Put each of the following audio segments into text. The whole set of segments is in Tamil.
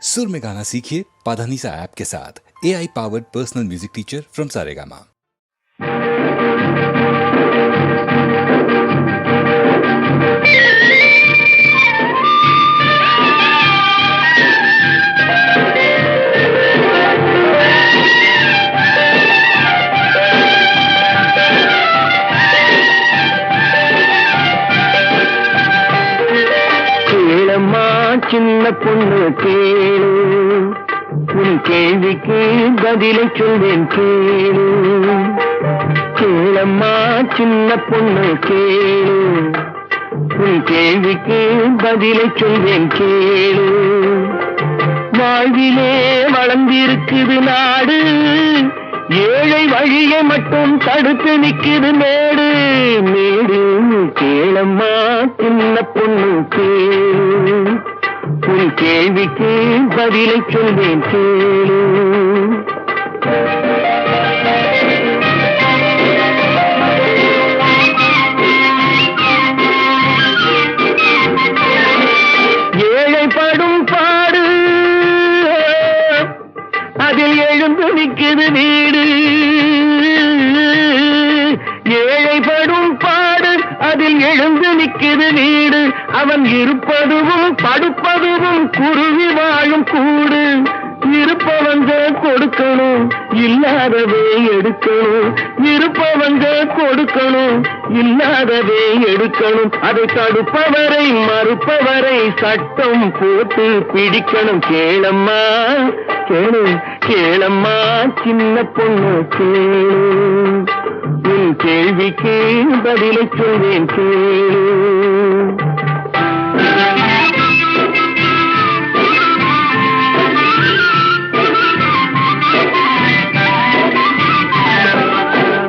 सुर में गाना सीखिए पाधानीसा ऐप के साथ। AI powered personal music teacher from Saregama. சின்ன பொண்ணு கேளு, உன் கேள்விக்கு பதிலை சொல்வேன் கேளு. கேளம்மா சின்ன பொண்ணு கேளு, உன் கேள்விக்கு பதிலை சொல்வேன் கேளு. வாழ்விலே வளர்ந்திருக்குது நாடு, ஏழை வழியை மட்டும் தடுத்து நிக்குது மேடு மேடு. கேளம்மா சின்ன பொண்ணு கேளு, உன் கேள்விக்கு பதிலை சொல்வேன் கேளு. ஏழைப்படும் பாடு அதில் எழுந்து நிற்குது வீடு. ஏழைப்படும் பாடு அதில் எழுந்து நிற்குது வீடு. அவன் இருப்பதுவும் படுப்பதுவும் குருவி வாழும் கூடு. இருப்பவங்க கொடுக்கணும், இல்லாதவே எடுக்கணும். இருப்பவங்க கொடுக்கணும், இல்லாதவே எடுக்கணும். அதை தடுப்பவரை மறுப்பவரை சட்டம் போட்டு பிடிக்கணும். கேளம்மா கேளு, கேளம்மா சின்ன பொண்ணு கேளு, உன் கேள்விக்கு பதிலை சொல்வேன் கேளு.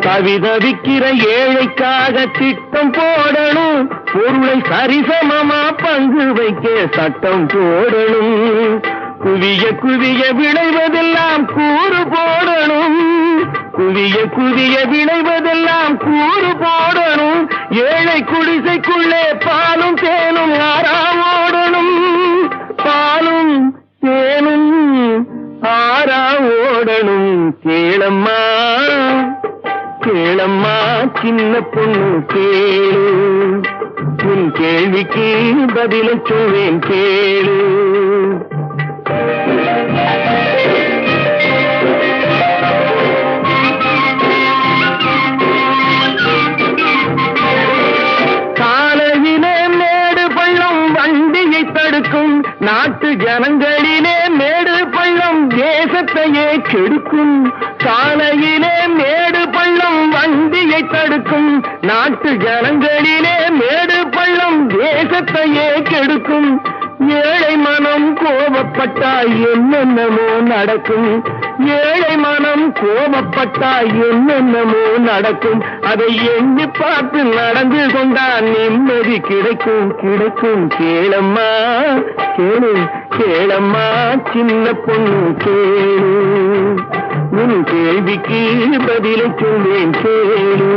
தவிதவிக்கிற ஏழைக்காக திட்டம் போடணும். பொருளை சரிசமமா பங்கு வைக்க சட்டம் போடணும். குவிய குவிய விளைவதெல்லாம் கூறு போடணும். குவிய குவிய விளைவதெல்லாம் கூறு போடணும். ஏழை குடிசைக்குள்ளே பாலும் தேனும் ஆறா ஓடணும். பாலும் தேனும் ஆறா ஓடணும். கேளம்மா கேளம்மா சின்ன பொண்ணு கேளு, உன் கேள்விக்கு பதிலை சொல்வேன் கேளு. காலையிலே மேடு பள்ளம் வண்டியை தடுக்கும். நாட்டு ஜனங்களிலே மேடு பள்ளம் தேசத்தையே கெடுக்கும். காலையிலே மேடு பள்ளம் வண்டியை தடுக்கும். நாட்டு ஜனங்களிலே மேடு பள்ளம் தேசத்தையே கெடுக்கும். ஏழை மனம் கோபப்பட்டால் என்னென்னமோ நடக்கும். ஏழை மனம் கோபப்பட்டால் என்னென்னமோ நடக்கும். அதை எண்ணி பார்த்து நடந்து கொண்டால் நிம்மதி கிடைக்கும் கிடைக்கும். கேளம்மா கேளு, கேளம்மா சின்ன பொண்ணு கேளு, உன் கேள்விக்கு பதிலை சொல்வேன் கேளு.